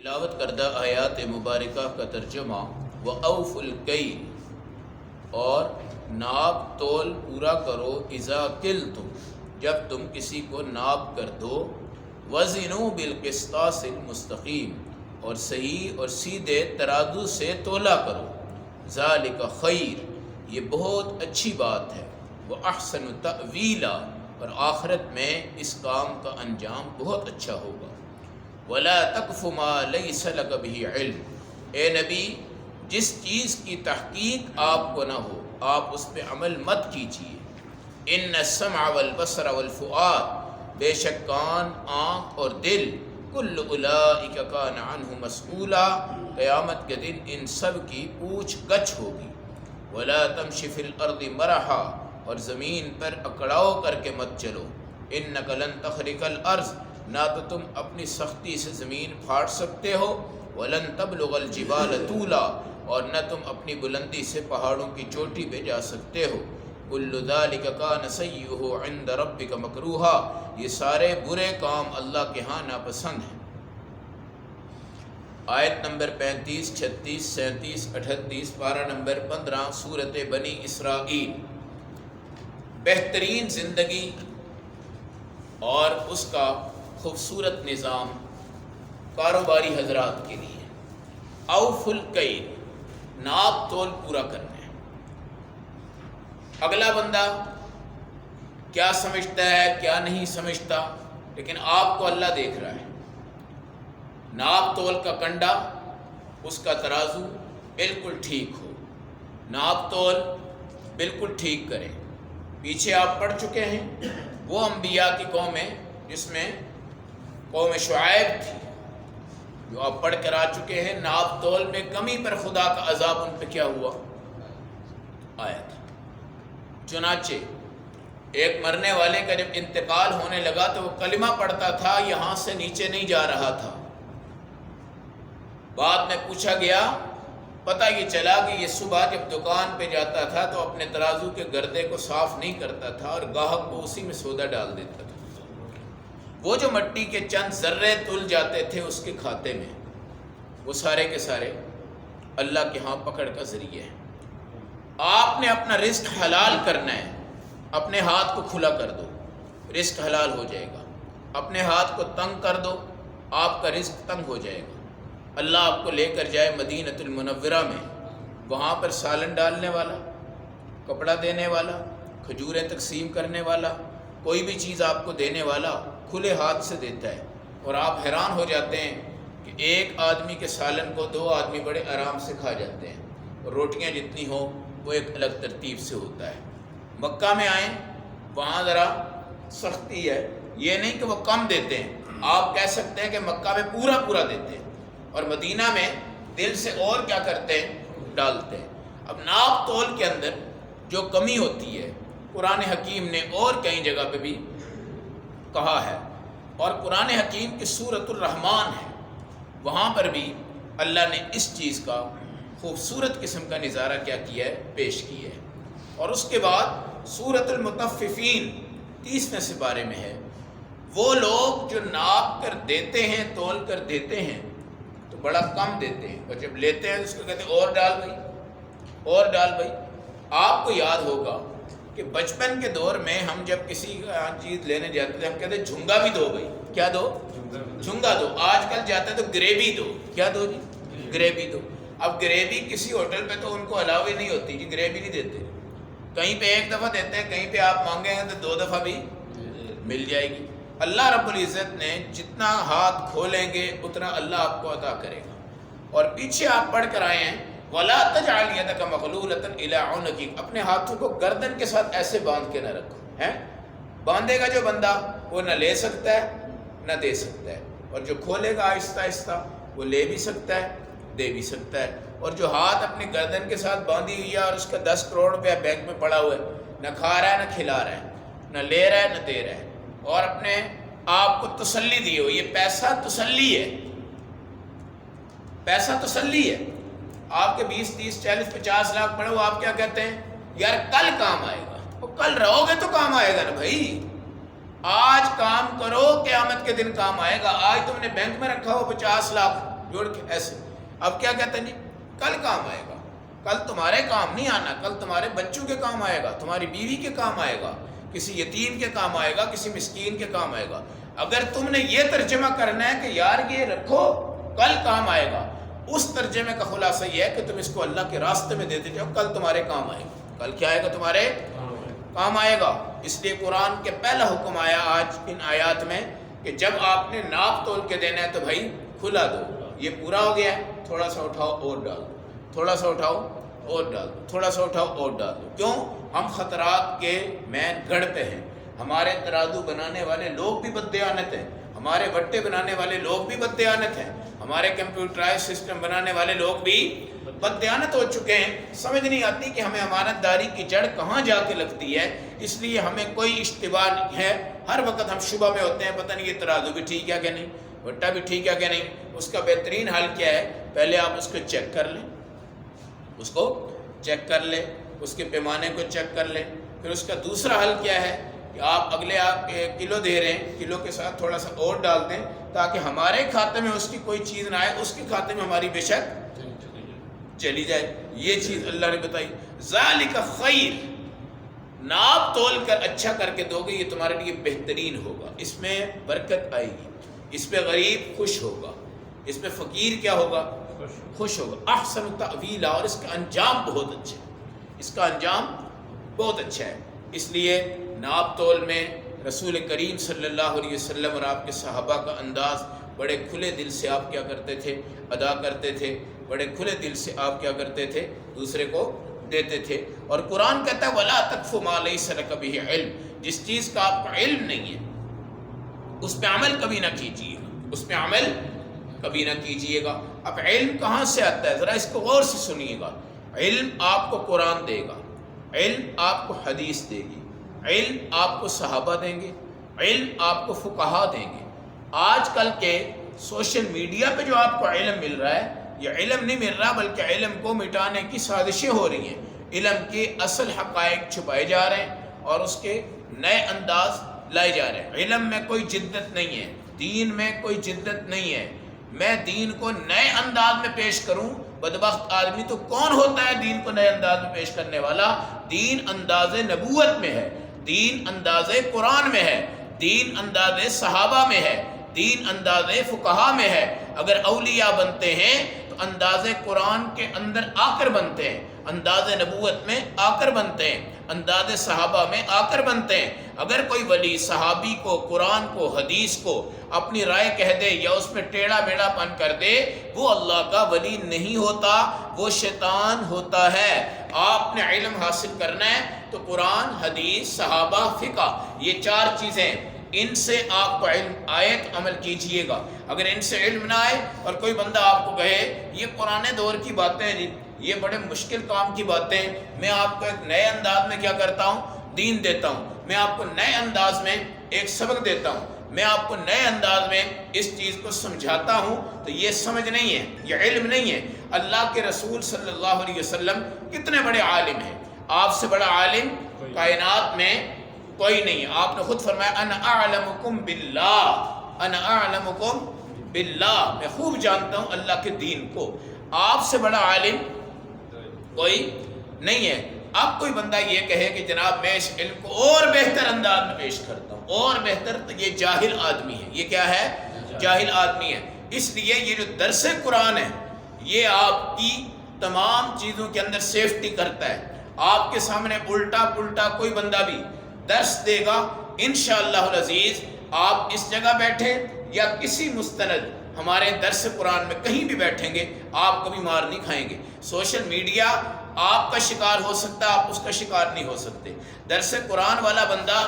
تلاوت کردہ آیات مبارکہ کا ترجمہ وَأَوْفُوا الْكَيْلَ، اور ناپ تول پورا کرو اذا کلتم، جب تم کسی کو ناپ کر دو، وزنوا بالقسطاس المستقیم، اور صحیح اور سیدھے ترازو سے تولا کرو، ذالک خیر، یہ بہت اچھی بات ہے، وَأَحْسَنُ تَأْوِيلًا، اور آخرت میں اس کام کا انجام بہت اچھا ہوگا۔ وَلَا تَقْفُ مَا لَيْسَ لَكَ بِهِ عِلْمٌ، اے نبی جس چیز کی تحقیق آپ کو نہ ہو آپ اس پہ عمل مت کیجیے۔ اِنَّ السَّمْعَ وَالْبَصَرَ وَالْفُؤَادَ، بے شک کان، آنکھ اور دل، کُلُّ أُولَٰئِکَ کَانَ عَنْہُ مَسْئُولًا، قیامت کے دن ان سب کی پوچھ گچھ ہوگی۔ وَلَا تَمْشِ فِي الْأَرْضِ مَرَحًا، اور زمین پر اکڑاؤ کر کے مت چلو۔ إِنَّكَ لَن تَخْرِقَ الْأَرْضَ، نہ تو تم اپنی سختی سے زمین پھاڑ سکتے ہو، وَلَن تَبْلُغَ الْجِبَالَ طُولًا، اور نہ تم اپنی بلندی سے پہاڑوں کی چوٹی پہ جا سکتے ہو۔ كُلُّ ذَلِكَ كَانَ سَيِّئُهُ عِندَ رَبِّكَ مَكْرُوهًا، یہ سارے برے کام اللہ کے ہاں ناپسند ہیں۔ آیت نمبر 35، 36، 37، 38، پارہ نمبر 15، سورۃ بنی اسرائیل۔ بہترین زندگی اور اس کا خوبصورت نظام کاروباری حضرات کے لیے۔ اوفوا الکیل، ناپ تول پورا کرنا ہے۔ اگلا بندہ کیا سمجھتا ہے کیا نہیں سمجھتا، لیکن آپ کو اللہ دیکھ رہا ہے۔ ناپ تول کا کنڈا، اس کا ترازو بالکل ٹھیک ہو، ناپ تول بالکل ٹھیک کریں۔ پیچھے آپ پڑھ چکے ہیں وہ انبیاء کی قومیں جس میں قوم شعیب تھی، جو آپ پڑھ کر آ چکے ہیں، ناپ تول میں کمی پر خدا کا عذاب ان پہ کیا ہوا، آیا تھا۔ چنانچہ ایک مرنے والے کا جب انتقال ہونے لگا تو وہ کلمہ پڑھتا تھا، یہاں سے نیچے نہیں جا رہا تھا۔ بعد میں پوچھا گیا، پتہ یہ چلا کہ یہ صبح جب دکان پہ جاتا تھا تو اپنے ترازو کے گردے کو صاف نہیں کرتا تھا اور گاہک کو اسی میں سودا ڈال دیتا تھا۔ وہ جو مٹی کے چند ذرے تل جاتے تھے اس کے کھاتے میں، وہ سارے کے سارے اللہ کے ہاں پکڑ کا ذریعہ ہے۔ آپ نے اپنا رزق حلال کرنا ہے، اپنے ہاتھ کو کھلا کر دو، رزق حلال ہو جائے گا۔ اپنے ہاتھ کو تنگ کر دو، آپ کا رزق تنگ ہو جائے گا۔ اللہ آپ کو لے کر جائے مدینۃ المنورہ میں، وہاں پر سالن ڈالنے والا، کپڑا دینے والا، کھجوریں تقسیم کرنے والا، کوئی بھی چیز آپ کو دینے والا کھلے ہاتھ سے دیتا ہے، اور آپ حیران ہو جاتے ہیں کہ ایک آدمی کے سالن کو دو آدمی بڑے آرام سے کھا جاتے ہیں، اور روٹیاں جتنی ہوں وہ ایک الگ ترتیب سے ہوتا ہے۔ مکہ میں آئیں، وہاں ذرا سختی ہے، یہ نہیں کہ وہ کم دیتے ہیں، آپ کہہ سکتے ہیں کہ مکہ میں پورا پورا دیتے ہیں، اور مدینہ میں دل سے اور کیا کرتے ہیں، ڈالتے ہیں۔ اب ناپ تول کے اندر جو کمی ہوتی ہے، قرآن حکیم نے اور کئی جگہ پہ بھی کہا ہے، اور قرآن حکیم کی سورۃ الرحمن ہے، وہاں پر بھی اللہ نے اس چیز کا خوبصورت قسم کا نظارہ کیا کیا ہے، پیش کیا ہے۔ اور اس کے بعد سورۃ المطففین 30ویں سپارے میں ہے، وہ لوگ جو ناپ کر دیتے ہیں، تول کر دیتے ہیں تو بڑا کم دیتے ہیں، اور جب لیتے ہیں اس کو کہتے ہیں اور ڈال بھائی، اور ڈال بھائی۔ آپ کو یاد ہوگا کہ بچپن کے دور میں ہم جب کسی چیز لینے جاتے تھے ہم کہتے ہیں جھنگا بھی دو بھائی، کیا دو، جھنگا دو۔ آج کل جاتے تو گریوی دو، کیا دو جی، گریوی دو۔ اب گریوی کسی ہوٹل پہ تو ان کو الاؤ ہی نہیں ہوتی جی، گریوی نہیں دیتے، کہیں پہ ایک دفعہ دیتے ہیں، کہیں پہ آپ مانگیں گے تو دو دفعہ بھی مل جائے گی۔ اللہ رب العزت نے جتنا ہاتھ کھولیں گے اتنا اللہ آپ کو عطا کرے گا۔ اور پیچھے آپ پڑھ کر آئے ہیں، وَلَا تَجْعَلْ يَدَكَ مَغْلُولَةً إِلَىٰ عُنُقِكَ، اپنے ہاتھوں کو گردن کے ساتھ ایسے باندھ کے نہ رکھو، ہیں باندھے گا جو بندہ وہ نہ لے سکتا ہے نہ دے سکتا ہے، اور جو کھولے گا آہستہ آہستہ وہ لے بھی سکتا ہے دے بھی سکتا ہے۔ اور جو ہاتھ اپنی گردن کے ساتھ باندھی ہوئی ہے اور اس کا 10 کروڑ روپیہ بینک میں پڑا ہوا ہے، نہ کھا رہا ہے نہ کھلا رہا ہے، نہ لے رہا ہے نہ دے رہا ہے، اور اپنے آپ کو تسلی دی ہو، یہ پیسہ تسلی ہے، پیسہ تسلی ہے۔ آپ کے 20، 30، 40، 50 لاکھ پڑے وہ آپ کیا کہتے ہیں، یار کل کام آئے گا، وہ کل رہو گے تو کام آئے گا نا بھائی، آج کام کرو قیامت کے دن کام آئے گا۔ آج تم نے بینک میں رکھا ہو 50 لاکھ، جوڑ کے ایسے. اب کیا کہتے ہیں جی کل کام آئے گا. کل تمہارے کام نہیں آنا, کل تمہارے بچوں کے کام آئے گا, تمہاری بیوی کے کام آئے گا, کسی یتیم کے کام آئے گا, کسی مسکین کے کام آئے گا. اگر تم نے یہ ترجمہ کرنا ہے کہ یار یہ رکھو کل کام آئے گا, اس ترجمے کا خلاصہ یہ ہے کہ تم اس کو اللہ کے راستے میں دیتے جاؤ, کل تمہارے کام آئے گا. کل کیا آئے گا؟ تمہارے کام آئے گا. اس لیے قرآن کے پہلا حکم آیا آج ان آیات میں کہ جب آپ نے ناپ تول کے دینا ہے تو بھائی کھلا دو. یہ پورا ہو گیا ہے, تھوڑا سا اٹھاؤ اور ڈال دو, تھوڑا سا اٹھاؤ اور ڈال دو, تھوڑا سا اٹھاؤ اور ڈال دو. کیوں؟ ہم خطرات کے مین گڑھ پہ ہیں. ہمارے ترازو بنانے والے لوگ بھی بددیانت ہیں, ہمارے وٹے بنانے والے لوگ بھی بددیانت ہیں, ہمارے کمپیوٹرائز سسٹم بنانے والے لوگ بھی بددیانت ہو چکے ہیں. سمجھ نہیں آتی کہ ہمیں امانت داری کی جڑ کہاں جا کے لگتی ہے. اس لیے ہمیں کوئی اشتباہ نہیں ہے, ہر وقت ہم شبہ میں ہوتے ہیں, پتہ نہیں یہ ترازو بھی ٹھیک ہے کہ نہیں, وٹا بھی ٹھیک ہے کہ نہیں. اس کا بہترین حل کیا ہے؟ پہلے آپ اس کو چیک کر لیں, اس کو چیک کر لیں, اس کے پیمانے کو چیک کر لیں. پھر اس کا دوسرا حل کیا ہے کہ آپ اگلے آپ کلو دے رہے ہیں, کلو کے ساتھ تھوڑا سا اور ڈال دیں تاکہ ہمارے کھاتے میں اس کی کوئی چیز نہ آئے, اس کے کھاتے میں ہماری بے شک چلی جائے. یہ چیز اللہ نے بتائی. ذالک خیر, ناپ تول کر اچھا کر کے دو گے یہ تمہارے لیے بہترین ہوگا, اس میں برکت آئے گی, اس پہ غریب خوش ہوگا, اس پہ فقیر کیا ہوگا؟ خوش ہوگا. احسن تأویلا, اور اس کا انجام بہت اچھا ہے, اس کا انجام بہت اچھا ہے. اس لیے ناپ تول میں رسول کریم صلی اللہ علیہ وسلم اور آپ کے صحابہ کا انداز, بڑے کھلے دل سے آپ کیا کرتے تھے؟ ادا کرتے تھے. بڑے کھلے دل سے آپ کیا کرتے تھے؟ دوسرے کو دیتے تھے. اور قرآن کہتا ہے وَلَا تَقْفُ مَا لَيْسَ لَكَ بِهِ عِلْمٌ, جس چیز کا آپ کا علم نہیں ہے اس پہ عمل کبھی نہ کیجیے گا, اس پہ عمل کبھی نہ کیجیے گا. اب علم کہاں سے آتا ہے؟ ذرا اس کو غور سے سنیے گا. علم آپ کو قرآن دے گا, علم آپ کو حدیث دے گی, علم آپ کو صحابہ دیں گے, علم آپ کو فقہا دیں گے. آج کل کے سوشل میڈیا پہ جو آپ کو علم مل رہا ہے, یہ علم نہیں مل رہا بلکہ علم کو مٹانے کی سازشیں ہو رہی ہیں. علم کے اصل حقائق چھپائے جا رہے ہیں اور اس کے نئے انداز لائے جا رہے ہیں. علم میں کوئی جدت نہیں ہے, دین میں کوئی جدت نہیں ہے. میں دین کو نئے انداز میں پیش کروں, بدبخت آدمی تو کون ہوتا ہے دین کو نئے انداز میں پیش کرنے والا؟ دین انداز نبوت میں ہے, دین انداز قرآن میں ہے, دین انداز صحابہ میں ہے, دین انداز فقہا میں ہے. اگر اولیاء بنتے ہیں تو انداز قرآن کے اندر آ کر بنتے ہیں, انداز نبوت میں آ کر بنتے ہیں, انداز صحابہ میں آ کر بنتے ہیں. اگر کوئی ولی صحابی کو, قرآن کو, حدیث کو اپنی رائے کہہ دے یا اس میں ٹیڑھا میڑھا پن کر دے, وہ اللہ کا ولی نہیں ہوتا, وہ شیطان ہوتا ہے. آپ نے علم حاصل کرنا ہے تو قرآن, حدیث, صحابہ, فقہ, یہ چار چیزیں, ان سے آپ کو علم آئے تو عمل کیجئے گا. اگر ان سے علم نہ آئے اور کوئی بندہ آپ کو کہے یہ پرانے دور کی باتیں ہیں جی, یہ بڑے مشکل کام کی باتیں, میں آپ کو ایک نئے انداز میں کیا کرتا ہوں؟ دین دیتا ہوں. میں آپ کو نئے انداز میں ایک سبق دیتا ہوں, میں آپ کو نئے انداز میں اس چیز کو سمجھاتا ہوں, تو یہ سمجھ نہیں ہے, یہ علم نہیں ہے. اللہ کے رسول صلی اللہ علیہ وسلم کتنے بڑے عالم ہیں, آپ سے بڑا عالم کائنات میں کوئی نہیں. آپ نے خود فرمایا انا اعلمکم باللہ, انا اعلمکم باللہ, میں خوب جانتا ہوں اللہ کے دین کو. آپ سے بڑا عالم کوئی نہیں ہے. اب کوئی بندہ یہ کہے کہ جناب میں اس علم کو اور بہتر انداز میں پیش کرتا ہوں, اور بہتر, تو یہ جاہل آدمی ہے. یہ کیا ہے؟ جاہل آدمی ہے. اس لیے یہ جو درس قرآن ہے یہ آپ کی تمام چیزوں کے اندر سیفٹی کرتا ہے. آپ کے سامنے الٹا پلٹا کوئی بندہ بھی درس دے گا, انشاءاللہ العزیز آپ اس جگہ بیٹھے یا کسی مستند ہمارے درس قرآن میں کہیں بھی بیٹھیں گے, آپ کبھی مار نہیں کھائیں گے. سوشل میڈیا آپ کا شکار ہو سکتا ہے, آپ اس کا شکار نہیں ہو سکتے. درس قرآن والا بندہ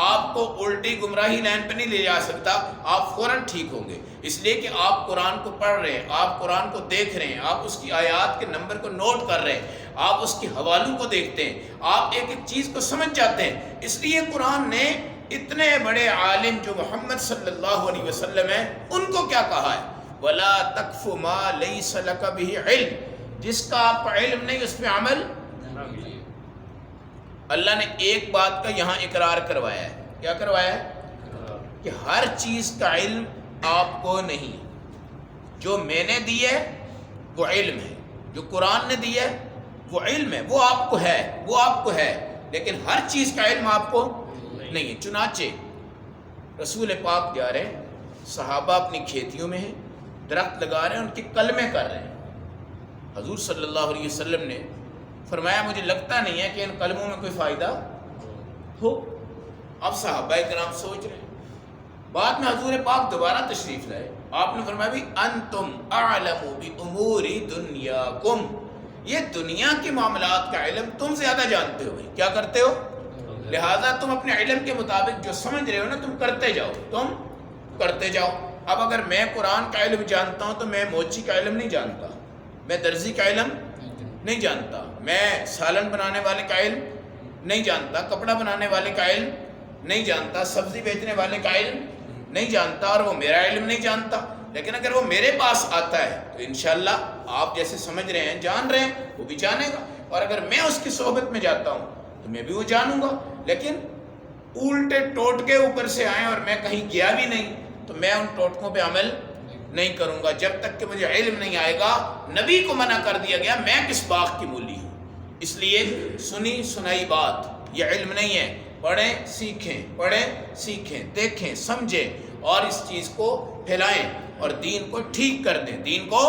آپ کو الٹی گمراہی لائن پہ نہیں لے جا سکتا, آپ فوراً ٹھیک ہوں گے. اس لیے کہ آپ قرآن کو پڑھ رہے ہیں, آپ قرآن کو دیکھ رہے ہیں, آپ اس کی آیات کے نمبر کو نوٹ کر رہے ہیں, آپ اس کے حوالوں کو دیکھتے ہیں, آپ ایک ایک چیز کو سمجھ جاتے ہیں. اس لیے قرآن نے اتنے بڑے عالم جو محمد صلی اللہ علیہ وسلم ہیں ان کو کیا کہا ہے؟ وَلَا تَقْفُ مَا لَيْسَ لَكَ بِهِ عِلْمٌ, جس کا آپ کا علم نہیں اس پہ عمل. اللہ نے ایک بات کا یہاں اقرار کروایا ہے. کیا کروایا ہے؟ کہ ہر چیز کا علم آپ کو نہیں. جو میں نے دی ہے وہ علم ہے، جو قرآن نے دی ہے وہ علم ہے، وہ آپ کو ہے، وہ آپ کو ہے، لیکن ہر چیز کا علم آپ کو نہیں ہے۔ چنانچہ رسول پاک جا رہے ہیں، صحابہ اپنی کھیتیوں میں ہیں، درخت لگا رہے ہیں، ان کے کلمے کر رہے ہیں۔ حضور صلی اللہ علیہ وسلم نے فرمایا مجھے لگتا نہیں ہے کہ ان کلموں میں کوئی فائدہ ہو۔ اب صحابہ کرام سوچ رہے ہیں۔ بعد میں حضور پاک دوبارہ تشریف لائے، آپ نے فرمایا بھی انتم اعلم بامور دنیاکم، یہ دنیا کے معاملات کا علم تم زیادہ جانتے ہو، کیا کرتے ہو، لہذا تم اپنے علم کے مطابق جو سمجھ رہے ہو نا تم کرتے جاؤ، تم کرتے جاؤ۔ اب اگر میں قرآن کا علم جانتا ہوں تو میں موچی کا علم نہیں جانتا، میں درزی کا علم نہیں جانتا، میں سالن بنانے والے کا علم نہیں جانتا، کپڑا بنانے والے کا علم نہیں جانتا، سبزی بیچنے والے کا علم نہیں جانتا، اور وہ میرا علم نہیں جانتا۔ لیکن اگر وہ میرے پاس آتا ہے تو انشاءاللہ آپ جیسے سمجھ رہے ہیں جان رہے ہیں وہ بھی جانے گا، اور اگر میں اس کی صحبت میں جاتا ہوں تو میں بھی وہ جانوں گا۔ لیکن الٹے ٹوٹکے اوپر سے آئیں اور میں کہیں گیا بھی نہیں تو میں ان ٹوٹکوں پہ عمل نہیں کروں گا جب تک کہ مجھے علم نہیں آئے گا۔ نبی کو منع کر دیا گیا، میں کس باغ کی مولی ہوں؟ اس لیے سنی سنائی بات یہ علم نہیں ہے، پڑھیں سیکھیں، پڑھیں سیکھیں، دیکھیں سمجھیں اور اس چیز کو پھیلائیں اور دین کو ٹھیک کر دیں، دین کو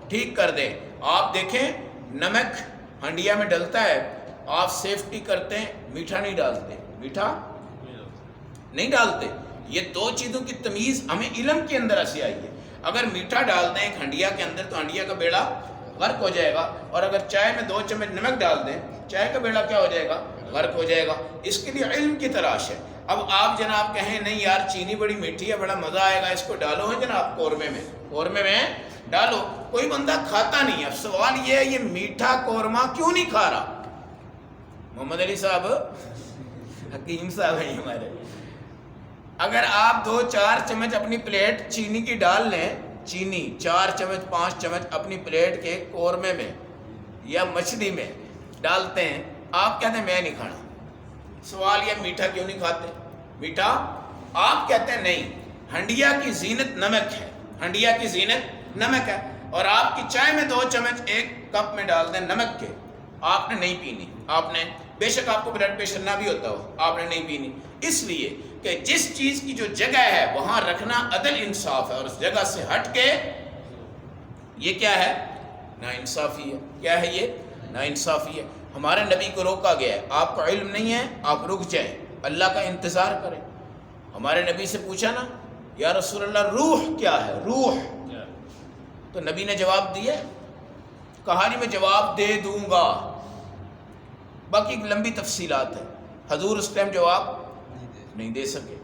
ٹھیک کر دیں۔ آپ دیکھیں نمک ہنڈیا میں ڈلتا ہے، آپ سیفٹی کرتے ہیں، میٹھا نہیں ڈالتے، میٹھا نہیں ڈالتے۔ یہ دو چیزوں کی تمیز ہمیں علم کے اندر ایسی آئی ہے۔ اگر میٹھا ڈال دیں ایک ہنڈیا کے اندر تو ہنڈیا کا بیڑا غرق ہو جائے گا، اور اگر چائے میں 2 چمچ نمک ڈال دیں چائے کا بیڑا کیا ہو جائے گا، غرق ہو جائے گا۔ اس کے لیے علم کی تلاش ہے۔ اب آپ جناب کہیں نہیں یار چینی بڑی میٹھی ہے، بڑا مزہ آئے گا، اس کو ڈالو ہے جناب قورمے میں ڈالو، کوئی بندہ کھاتا نہیں ہے۔ اب سوال یہ ہے یہ میٹھا قورمہ کیوں نہیں کھا رہا؟ محمد علی صاحب حکیم صاحب ہیں ہمارے، اگر آپ 2-4 چمچ اپنی پلیٹ چینی کی ڈال لیں، چینی 4 چمچ 5 چمچ اپنی پلیٹ کے قورمے میں یا مچھلی میں ڈالتے ہیں، آپ کہتے ہیں میں نہیں کھانا۔ سوال یہ میٹھا کیوں نہیں کھاتے؟ میٹھا آپ کہتے ہیں نہیں، ہنڈیا کی زینت نمک ہے، ہنڈیا کی زینت نمک ہے، اور آپ کی چائے میں 2 چمچ 1 کپ میں ڈال دیں نمک کے، آپ نے نہیں پینی، آپ نے بے شک آپ کو بلڈ پریشر نہ بھی ہوتا ہو، آپ نے نہیں پینی، اس لیے کہ جس چیز کی جو جگہ ہے وہاں رکھنا عدل انصاف ہے، اور اس جگہ سے ہٹ کے یہ کیا ہے، ناانصافی ہے۔ کیا ہے یہ؟ ناانصافی ہے۔ ہمارے نبی کو روکا گیا ہے، آپ کو علم نہیں ہے آپ رک جائیں، اللہ کا انتظار کریں۔ ہمارے نبی سے پوچھا نا یا رسول اللہ روح کیا ہے، روح، تو نبی نے جواب دیا، کہا نہیں میں جواب دے دوں گا، باقی ایک لمبی تفصیلات ہے، حضور اس ٹائم جواب نہیں دے سکے۔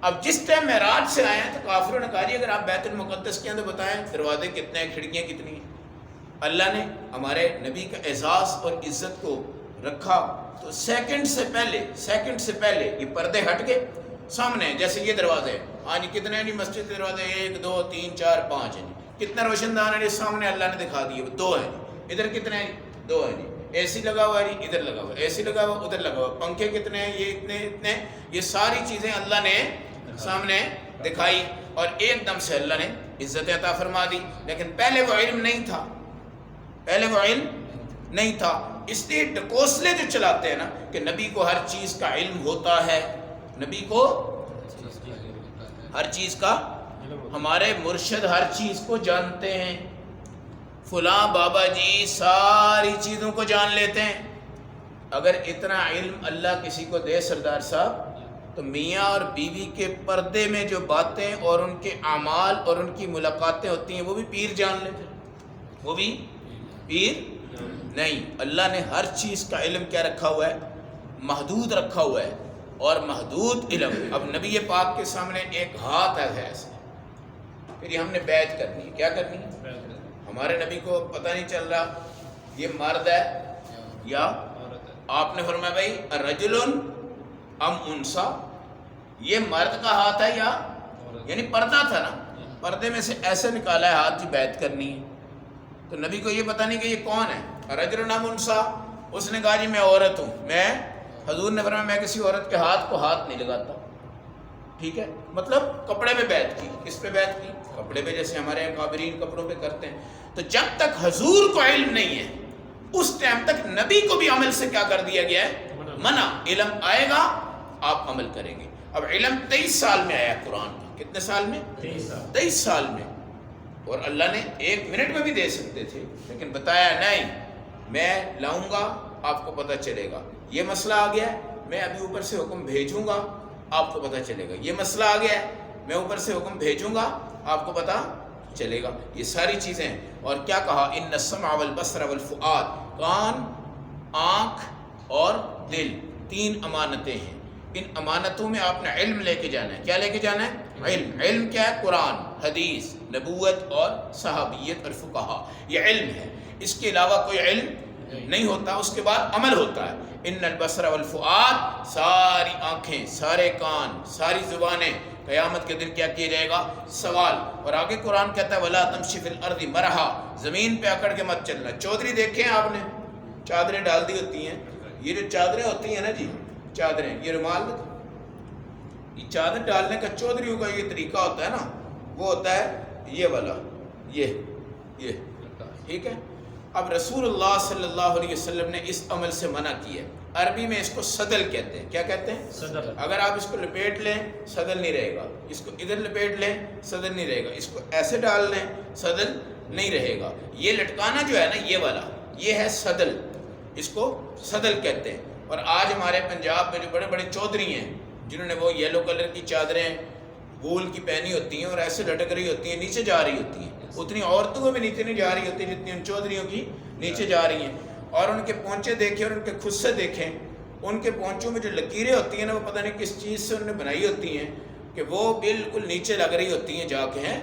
اب جس ٹائم معراج سے آئے ہیں تو کافروں نے کہا جی اگر آپ بیت المقدس کے اندر بتائیں دروازے کتنے ہیں، کھڑکیاں کتنی ہیں۔ اللہ نے ہمارے نبی کا اعزاز اور عزت کو رکھا تو سیکنڈ سے پہلے یہ پردے ہٹ کے سامنے، جیسے یہ دروازے ہاں جی کتنے ہیں جی مسجد کے دروازے 1 2 3 4 5 ہیں جی، کتنے روشن دان ہیں جی سامنے اللہ نے دکھا دیے 2 ہیں جی، ادھر کتنے ہیں جی 2 ہیں جی، اے سی لگا ہوا ہے جی ادھر لگا ہوا ہے، اے سی لگا ہوا ادھر لگا ہوا، پنکھے کتنے ہیں یہ اتنے، یہ ساری چیزیں اللہ نے سامنے دکھائی اور ایک دم سے اللہ نے عزت عطا فرما دی۔ لیکن پہلے وہ علم نہیں تھا، پہلے وہ علم نہیں تھا، اس لیے ڈکوسلے جو چلاتے ہیں نا کہ نبی کو ہر چیز کا علم ہوتا ہے، نبی کو ہر چیز کا، ہمارے مرشد ہر چیز کو جانتے ہیں، فلاں بابا جی ساری چیزوں کو جان لیتے ہیں۔ اگر اتنا علم اللہ کسی کو دے سردار صاحب تو میاں اور بیوی کے پردے میں جو باتیں اور ان کے اعمال اور ان کی ملاقاتیں ہوتی ہیں وہ بھی پیر جان لیتے ہیں، وہ بھی پیر نہیں۔ اللہ نے ہر چیز کا علم کیا رکھا ہوا ہے، محدود رکھا ہوا ہے، اور محدود علم۔ اب نبی پاک کے سامنے ایک ہاتھ ہے ایسے، پھر یہ ہم نے بیعت کرنی ہے، کیا کرنی ہے؟ ہمارے نبی کو پتہ نہیں چل رہا یہ مرد ہے یا آپ نے فرمایا بھائی رجل ام انسا، یہ مرد کا ہاتھ ہے یا، یعنی پردہ تھا نا، پردے میں سے ایسے نکالا ہے ہاتھ، جی بیعت کرنی ہے۔ تو نبی کو یہ پتہ نہیں کہ یہ کون ہے، رجل ام انسا، اس نے کہا جی میں عورت ہوں، میں، حضور نے فرمایا میں کسی عورت کے ہاتھ کو ہاتھ نہیں لگاتا، ٹھیک ہے، مطلب کپڑے پہ بیعت کی. کس پہ بیعت کی؟ کپڑے پہ، جیسے ہمارے اکابرین کپڑوں پہ کرتے ہیں. تو جب تک حضور کو علم نہیں ہے اس ٹائم تک نبی کو بھی عمل سے کیا کر دیا گیا ہے؟ منع. علم آئے گا آپ عمل کریں گے. اب علم 23 سال میں آیا قرآن کا. کتنے سال میں؟ 23 سال میں. اور اللہ نے 1 منٹ میں بھی دے سکتے تھے، لیکن بتایا نہیں، میں لاؤں گا آپ کو پتہ چلے گا. یہ مسئلہ آ گیا ہے، میں ابھی اوپر سے حکم بھیجوں گا آپ کو پتہ چلے گا. یہ مسئلہ آ گیا ہے، میں اوپر سے حکم بھیجوں گا آپ کو پتہ چلے گا. یہ ساری چیزیں. اور کیا کہا؟ ان السمع والبصر والفؤاد. کان، آنکھ اور دل 3 امانتیں ہیں. ان امانتوں میں آپ نے علم لے کے جانا ہے. کیا لے کے جانا ہے؟ علم. علم کیا ہے؟ قرآن، حدیث، نبوت اور صحابیت اور فقہا. یہ علم ہے. اس کے علاوہ کوئی علم نہیں ہوتا. اس کے بعد عمل ہوتا ہے. ان البصر والفؤاد، ساری آنکھیں، سارے کان، ساری زبانیں. قیامت کے دن کیا کیا جائے گا؟ سوال. اور آگے قرآن کہتا ہے وَلَا تَمْشِ فِي الْأَرْضِ مَرَحًا. زمین پہ اکڑ کے مت چلنا. چودھری دیکھیں آپ نے چادریں ڈال دی ہوتی ہیں. یہ جو چادریں ہوتی ہیں نا جی، چادریں، یہ رومال، یہ چادر ڈالنے کا چودھریوں کا یہ طریقہ ہوتا ہے نا، وہ ہوتا ہے یہ والا، یہ ٹھیک ہے. اب رسول اللہ صلی اللہ علیہ وسلم نے اس عمل سے منع کیا ہے. عربی میں اس کو صدل کہتے ہیں. کیا کہتے ہیں؟ صدل. اگر آپ اس کو لپیٹ لیں صدل نہیں رہے گا. اس کو ادھر لپیٹ لیں صدل نہیں رہے گا. اس کو ایسے ڈال لیں صدل نہیں رہے گا. یہ لٹکانا جو ہے نا، یہ والا، یہ ہے صدل. اس کو صدل کہتے ہیں. اور آج ہمارے پنجاب میں جو بڑے بڑے چودھری ہیں جنہوں نے وہ یلو کلر کی چادریں وول کی پہنی ہوتی ہیں اور ایسے لٹک رہی ہوتی ہیں، نیچے جا رہی ہوتی ہیں، اتنی عورتوں کو بھی نیچے نہیں جا رہی ہوتی جتنی ان چودھریوں کی نیچے جا رہی ہیں. اور ان کے پونچے دیکھیں اور ان کے خود سے دیکھیں، ان کے پونچوں میں جو لکیریں ہوتی ہیں نا، وہ پتہ نہیں کس چیز سے انہوں نے بنائی ہوتی ہیں کہ وہ بالکل نیچے لگ رہی ہوتی ہیں جا کے ہیں.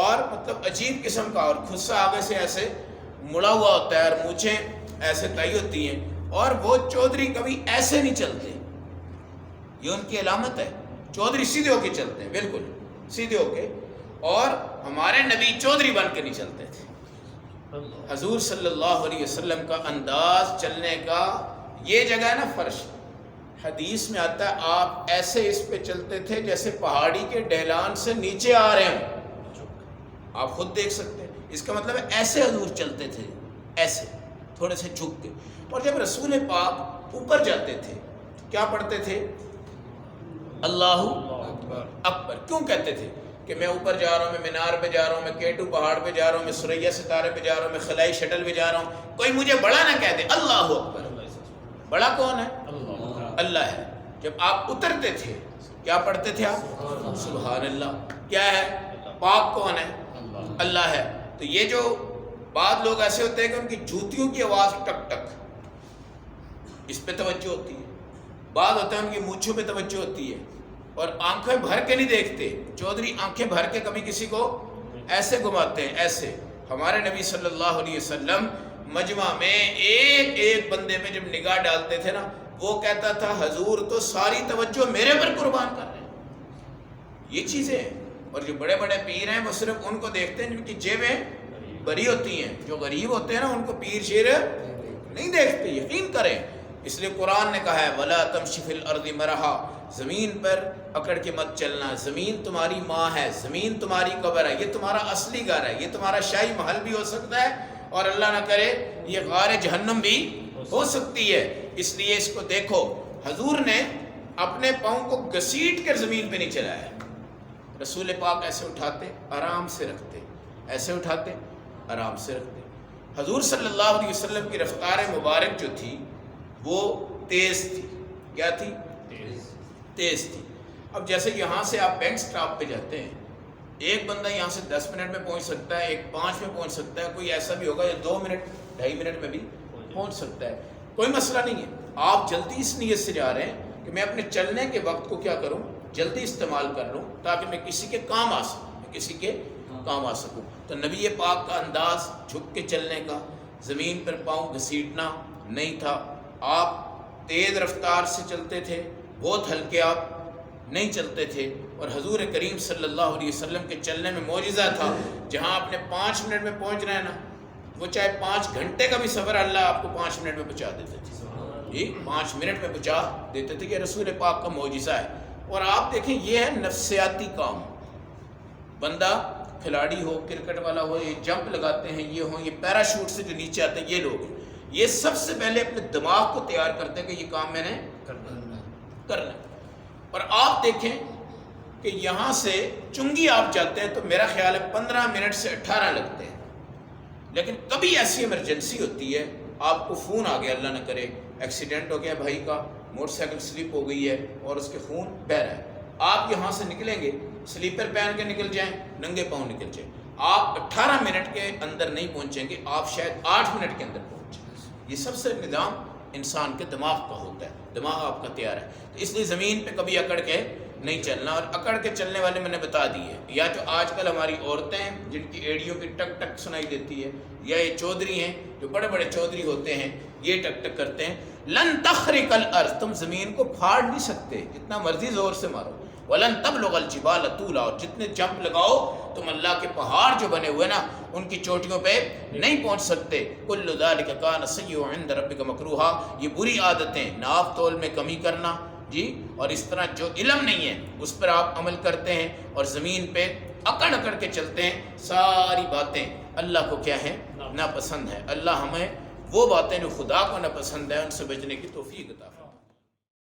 اور مطلب عجیب قسم کا. اور خود سے آگے سے ایسے مڑا ہوا ہوتا ہے اور مونچھیں ایسے تائی ہوتی ہیں. اور وہ چودھری کبھی ایسے نہیں چلتے. یہ ان کی علامت ہے. چودھری سیدھے ہو کے چلتے ہیں، بالکل سیدھے ہو کے. اور ہمارے نبی چودھری بن کے نہیں چلتے تھے. حضور صلی اللہ علیہ وسلم کا انداز چلنے کا، یہ جگہ ہے نا فرش، حدیث میں آتا ہے آپ ایسے اس پہ چلتے تھے جیسے پہاڑی کے ڈھلان سے نیچے آ رہے ہوں. آپ خود دیکھ سکتے ہیں. اس کا مطلب ہے ایسے حضور چلتے تھے، ایسے تھوڑے سے جھک کے. اور جب رسول پاک اوپر جاتے تھے کیا پڑھتے تھے؟ اللہ اکبر. کیوں کہتے تھے کہ میں اوپر جا رہا ہوں، میں مینار پہ جا رہا ہوں، میں کیٹو پہاڑ پہ جا رہا ہوں، میں سریا ستارے پہ جا رہا ہوں، میں خلائی شٹل پہ جا رہا ہوں، کوئی مجھے بڑا نہ کہہ دے. اللہ اکبر. بڑا کون ہے؟ اللہ ہے. جب آپ اترتے تھے کیا پڑھتے تھے آپ؟ سبحان اللہ. کیا ہے؟ پاک کون ہے؟ اللہ ہے. تو یہ جو بعض لوگ ایسے ہوتے ہیں کہ ان کی جوتیوں کی آواز ٹک ٹک، اس پہ توجہ ہوتی ہے. بعض ہوتا ہے ان کی مونچھوں پہ توجہ ہوتی ہے. اور آنکھیں بھر کے نہیں دیکھتے. چودھری آنکھیں بھر کے کبھی کسی کو ایسے گھماتے ہیں، ایسے. ہمارے نبی صلی اللہ علیہ وسلم مجمع میں ایک ایک بندے پہ جب نگاہ ڈالتے تھے نا، وہ کہتا تھا حضور تو ساری توجہ میرے پر قربان کر رہے ہیں. یہ چیزیں ہیں. اور جو بڑے بڑے پیر ہیں وہ صرف ان کو دیکھتے ہیں جن کی جیبیں بری ہوتی ہیں. جو غریب ہوتے ہیں نا ان کو پیر شیر نہیں دیکھتے. یقین کریں. اس لیے قرآن نے کہا ہے وَلَا تَمْشِ فِي الْأَرْضِ مَرَحًا. زمین پر اکڑ کے مت چلنا. زمین تمہاری ماں ہے، زمین تمہاری قبر ہے، یہ تمہارا اصلی گھر ہے، یہ تمہارا شاہی محل بھی ہو سکتا ہے، اور اللہ نہ کرے یہ غار جہنم بھی ہو سکتی ہے. اس لیے اس کو دیکھو. حضور نے اپنے پاؤں کو گھسیٹ کر زمین پہ نہیں چلایا. رسول پاک ایسے اٹھاتے آرام سے رکھتے، ایسے اٹھاتے آرام سے رکھتے. حضور صلی اللہ علیہ وسلم کی رفتار مبارک جو تھی وہ تیز تھی. کیا تھی؟ تیز تھی. اب جیسے یہاں سے آپ بینک سٹاپ پہ جاتے ہیں، ایک بندہ یہاں سے 10 منٹ میں پہنچ سکتا ہے، ایک 5 میں پہنچ سکتا ہے، کوئی ایسا بھی ہوگا یا 2 منٹ 2.5 منٹ میں بھی پہنچ سکتا ہے. کوئی مسئلہ نہیں ہے. آپ جلدی اس نیت سے جا رہے ہیں کہ میں اپنے چلنے کے وقت کو کیا کروں، جلدی استعمال کر لوں تاکہ میں کسی کے کام آ سکوں، میں کسی کے کام آ سکوں. تو نبی پاک کا انداز جھک کے چلنے کا، زمین پر پاؤں گھسیٹنا نہیں تھا. آپ تیز رفتار سے چلتے تھے، بہت ہلکے آپ نہیں چلتے تھے. اور حضور کریم صلی اللہ علیہ وسلم کے چلنے میں معجزہ تھا. جہاں آپ نے 5 منٹ میں پہنچ رہے ہیں نا، وہ چاہے 5 گھنٹے کا بھی سفر اللہ آپ کو 5 منٹ میں پہنچا دیتے تھے. 5 منٹ میں پہنچا دیتے تھے. کہ رسول پاک کا معجزہ ہے. اور آپ دیکھیں یہ ہے نفسیاتی کام. بندہ کھلاڑی ہو، کرکٹ والا ہو، یہ جمپ لگاتے ہیں، یہ ہوں، یہ پیراشوٹ سے جو نیچے آتے ہیں، یہ لوگ ہیں، یہ سب سے پہلے اپنے دماغ کو تیار کرتے ہیں کہ یہ کام میں نے کرنا ہے. اور آپ دیکھیں کہ یہاں سے چنگی آپ جاتے ہیں تو میرا خیال ہے 15 منٹ سے 18 لگتے ہیں. لیکن کبھی ایسی ایمرجنسی ہوتی ہے، آپ کو فون آ گیا، اللہ نہ کرے ایکسیڈنٹ ہو گیا بھائی کا، موٹر سائیکل سلپ ہو گئی ہے اور اس کے خون بہہ رہا ہے، آپ یہاں سے نکلیں گے، سلیپر پہن کے نکل جائیں، ننگے پاؤں نکل جائیں، آپ 18 منٹ کے اندر نہیں پہنچیں گے، آپ شاید 8 منٹ کے اندر پہنچیں. یہ سب سے نظام انسان کے دماغ کا ہوتا ہے، دماغ آپ کا تیار ہے. تو اس لیے زمین پہ کبھی اکڑ کے نہیں چلنا. اور اکڑ کے چلنے والے میں نے بتا دی ہے، یا جو آج کل ہماری عورتیں ہیں جن کی ایڑیوں کی ٹک ٹک سنائی دیتی ہے، یا یہ چودھری ہیں جو بڑے بڑے چودھری ہوتے ہیں، یہ ٹک ٹک کرتے ہیں. لن تخرق الارض، تم زمین کو پھاڑ نہیں سکتے جتنا مرضی زور سے مارو. ولن تبلغ الجبال طولا، اور جتنے جمپ لگاؤ تم اللہ کے پہاڑ جو بنے ہوئے نا ان کی چوٹیوں پہ نہیں پہنچ سکتے. کل ذلک کان سیئہ عند ربک مکروہا، یہ بری عادتیں، ناپ تول میں کمی کرنا جی، اور اس طرح جو علم نہیں ہے اس پر آپ عمل کرتے ہیں اور زمین پہ اکڑ اکڑ کے چلتے ہیں، ساری باتیں اللہ کو کیا ہے؟ ناپسند ہے. اللہ ہمیں وہ باتیں جو خدا کو ناپسند ہے ان سے بچنے کی توفیق عطا فرمائے.